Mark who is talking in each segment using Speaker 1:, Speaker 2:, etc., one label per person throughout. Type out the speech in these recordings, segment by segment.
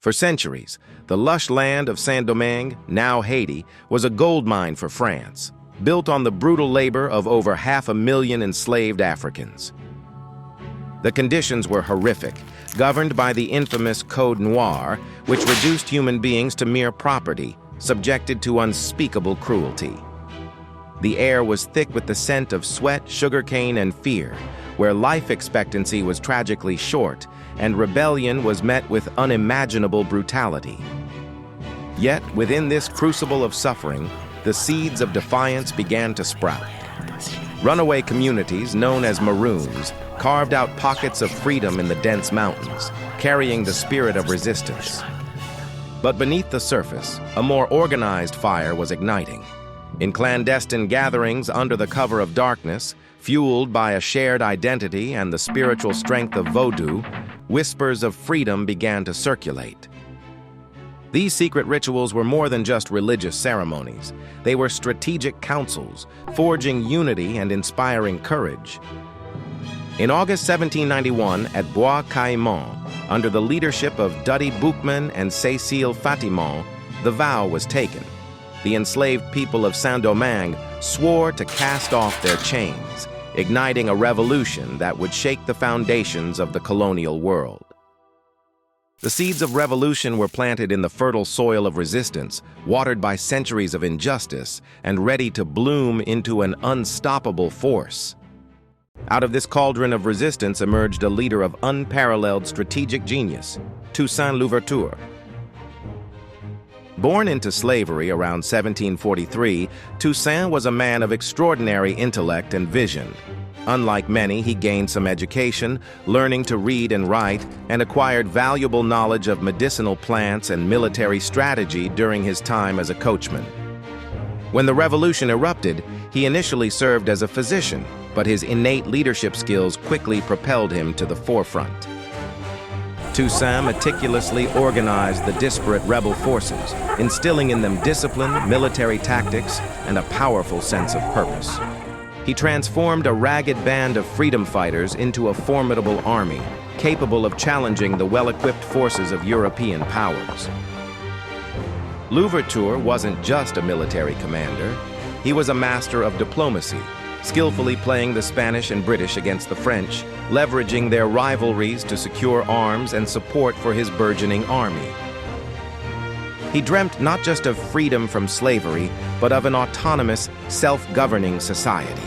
Speaker 1: For centuries, the lush land of Saint-Domingue, now Haiti, was a gold mine for France, built on the brutal labor of over 500,000 enslaved Africans. The conditions were horrific, governed by the infamous Code Noir, which reduced human beings to mere property, subjected to unspeakable cruelty. The air was thick with the scent of sweat, sugarcane, and fear, where life expectancy was tragically short, and rebellion was met with unimaginable brutality. Yet, within this crucible of suffering, the seeds of defiance began to sprout. Runaway communities, known as Maroons, carved out pockets of freedom in the dense mountains, carrying the spirit of resistance. But beneath the surface, a more organized fire was igniting. In clandestine gatherings under the cover of darkness, fueled by a shared identity and the spiritual strength of voodoo, whispers of freedom began to circulate. These secret rituals were more than just religious ceremonies. They were strategic councils, forging unity and inspiring courage. In August 1791, at Bois Caïman, under the leadership of Duddy Boukman and Cécile Fatimont, the vow was taken. The enslaved people of Saint-Domingue swore to cast off their chains, igniting a revolution that would shake the foundations of the colonial world. The seeds of revolution were planted in the fertile soil of resistance, watered by centuries of injustice, and ready to bloom into an unstoppable force. Out of this cauldron of resistance emerged a leader of unparalleled strategic genius, Toussaint Louverture. Born into slavery around 1743, Toussaint was a man of extraordinary intellect and vision. Unlike many, he gained some education, learning to read and write, and acquired valuable knowledge of medicinal plants and military strategy during his time as a coachman. When the revolution erupted, he initially served as a physician, but his innate leadership skills quickly propelled him to the forefront. Toussaint meticulously organized the disparate rebel forces, instilling in them discipline, military tactics, and a powerful sense of purpose. He transformed a ragged band of freedom fighters into a formidable army, capable of challenging the well-equipped forces of European powers. Louverture wasn't just a military commander. He was a master of diplomacy, skillfully playing the Spanish and British against the French, leveraging their rivalries to secure arms and support for his burgeoning army. He dreamt not just of freedom from slavery, but of an autonomous, self-governing society.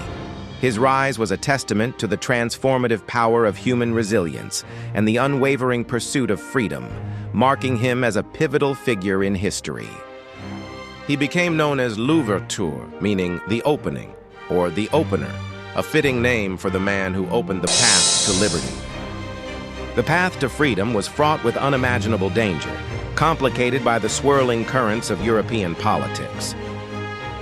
Speaker 1: His rise was a testament to the transformative power of human resilience and the unwavering pursuit of freedom, marking him as a pivotal figure in history. He became known as Louverture, meaning the opening, or the opener, a fitting name for the man who opened the path to liberty. The path to freedom was fraught with unimaginable danger, complicated by the swirling currents of European politics.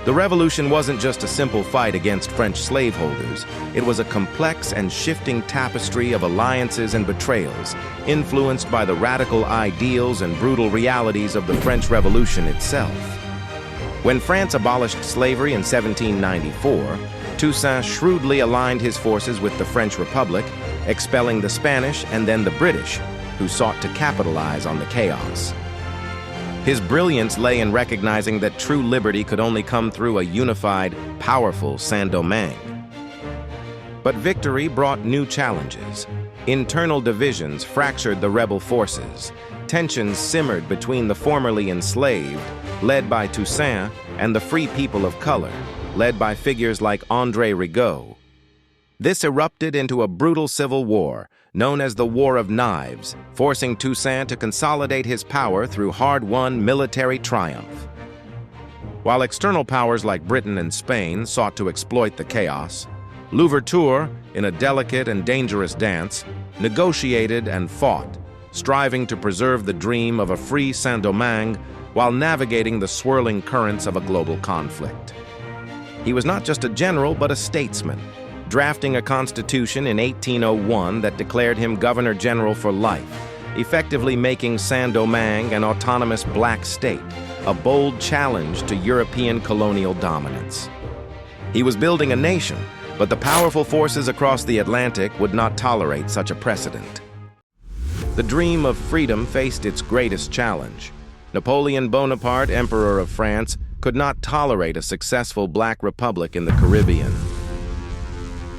Speaker 1: The revolution wasn't just a simple fight against French slaveholders. It was a complex and shifting tapestry of alliances and betrayals, influenced by the radical ideals and brutal realities of the French Revolution itself. When France abolished slavery in 1794, Toussaint shrewdly aligned his forces with the French Republic, expelling the Spanish and then the British, who sought to capitalize on the chaos. His brilliance lay in recognizing that true liberty could only come through a unified, powerful Saint-Domingue. But victory brought new challenges. Internal divisions fractured the rebel forces. Tensions simmered between the formerly enslaved, led by Toussaint, and the free people of color, led by figures like André Rigaud. This erupted into a brutal civil war, known as the War of Knives, forcing Toussaint to consolidate his power through hard-won military triumph. While external powers like Britain and Spain sought to exploit the chaos, Louverture, in a delicate and dangerous dance, negotiated and fought, striving to preserve the dream of a free Saint-Domingue while navigating the swirling currents of a global conflict. He was not just a general, but a statesman, drafting a constitution in 1801 that declared him governor-general for life, effectively making Saint-Domingue an autonomous black state, a bold challenge to European colonial dominance. He was building a nation, but the powerful forces across the Atlantic would not tolerate such a precedent. The dream of freedom faced its greatest challenge. Napoleon Bonaparte, Emperor of France, could not tolerate a successful Black Republic in the Caribbean.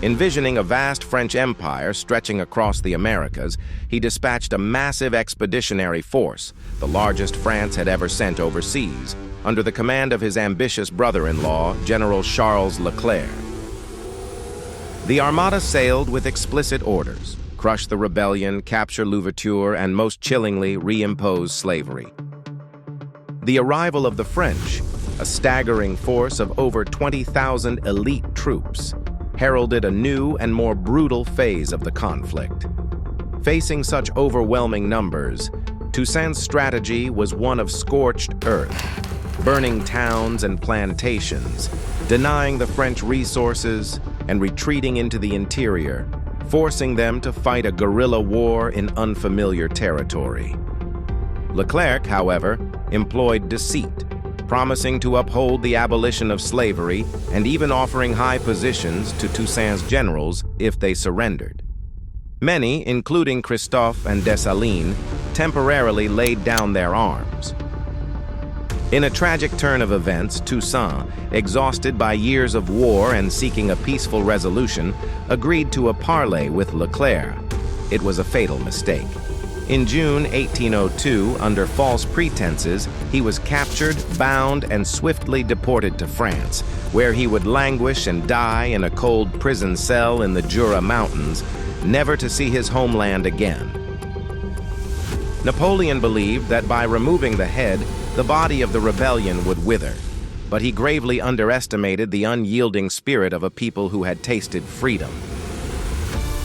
Speaker 1: Envisioning a vast French empire stretching across the Americas, he dispatched a massive expeditionary force, the largest France had ever sent overseas, under the command of his ambitious brother-in-law, General Charles Leclerc. The Armada sailed with explicit orders: crush the rebellion, capture Louverture, and most chillingly, reimpose slavery. The arrival of the French, a staggering force of over 20,000 elite troops, heralded a new and more brutal phase of the conflict. Facing such overwhelming numbers, Toussaint's strategy was one of scorched earth, burning towns and plantations, denying the French resources, and retreating into the interior, forcing them to fight a guerrilla war in unfamiliar territory. Leclerc, however, employed deceit, promising to uphold the abolition of slavery and even offering high positions to Toussaint's generals if they surrendered. Many, including Christophe and Dessalines, temporarily laid down their arms. In a tragic turn of events, Toussaint, exhausted by years of war and seeking a peaceful resolution, agreed to a parley with Leclerc. It was a fatal mistake. In June 1802, under false pretenses, he was captured, bound, and swiftly deported to France, where he would languish and die in a cold prison cell in the Jura Mountains, never to see his homeland again. Napoleon believed that by removing the head, the body of the rebellion would wither, but he gravely underestimated the unyielding spirit of a people who had tasted freedom.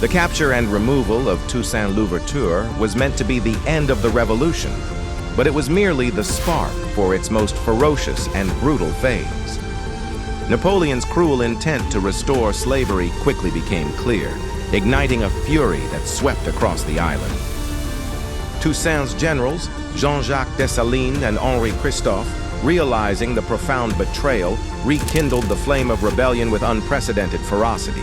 Speaker 1: The capture and removal of Toussaint Louverture was meant to be the end of the revolution, but it was merely the spark for its most ferocious and brutal phase. Napoleon's cruel intent to restore slavery quickly became clear, igniting a fury that swept across the island. Toussaint's generals, Jean-Jacques Dessalines and Henri Christophe, realizing the profound betrayal, rekindled the flame of rebellion with unprecedented ferocity.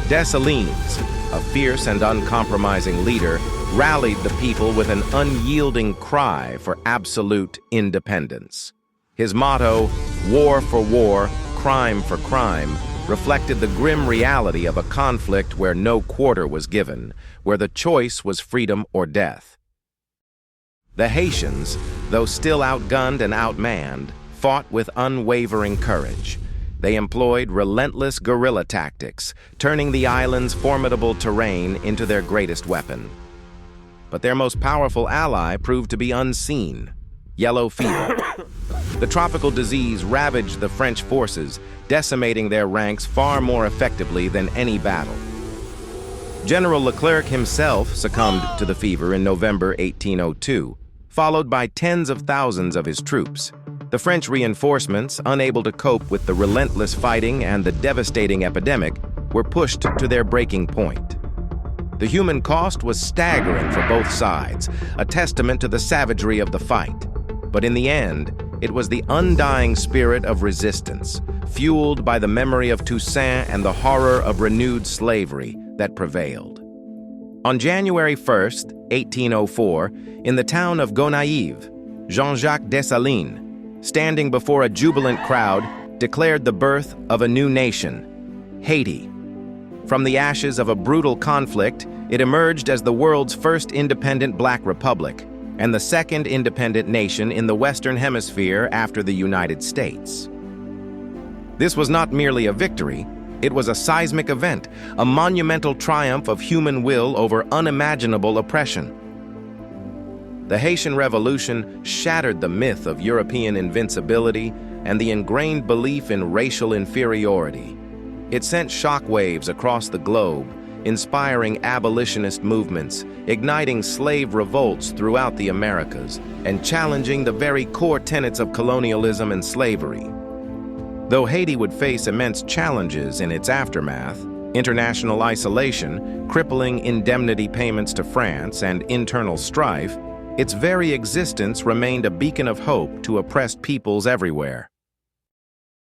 Speaker 1: Dessalines, a fierce and uncompromising leader, rallied the people with an unyielding cry for absolute independence. His motto, "War for war, crime for crime," reflected the grim reality of a conflict where no quarter was given, where the choice was freedom or death. The Haitians, though still outgunned and outmanned, fought with unwavering courage. They employed relentless guerrilla tactics, turning the island's formidable terrain into their greatest weapon. But their most powerful ally proved to be unseen: yellow fever. The tropical disease ravaged the French forces, decimating their ranks far more effectively than any battle. General Leclerc himself succumbed to the fever in November 1802, followed by tens of thousands of his troops. The French reinforcements, unable to cope with the relentless fighting and the devastating epidemic, were pushed to their breaking point. The human cost was staggering for both sides, a testament to the savagery of the fight. But in the end, it was the undying spirit of resistance, fueled by the memory of Toussaint and the horror of renewed slavery, that prevailed. On January 1st, 1804, in the town of Gonaïves, Jean-Jacques Dessalines, standing before a jubilant crowd, declared the birth of a new nation, Haiti. From the ashes of a brutal conflict, it emerged as the world's first independent Black republic and the second independent nation in the Western Hemisphere after the United States. This was not merely a victory, it was a seismic event, a monumental triumph of human will over unimaginable oppression. The Haitian Revolution shattered the myth of European invincibility and the ingrained belief in racial inferiority. It sent shockwaves across the globe, inspiring abolitionist movements, igniting slave revolts throughout the Americas, and challenging the very core tenets of colonialism and slavery. Though Haiti would face immense challenges in its aftermath, international isolation, crippling indemnity payments to France, and internal strife, its very existence remained a beacon of hope to oppressed peoples everywhere.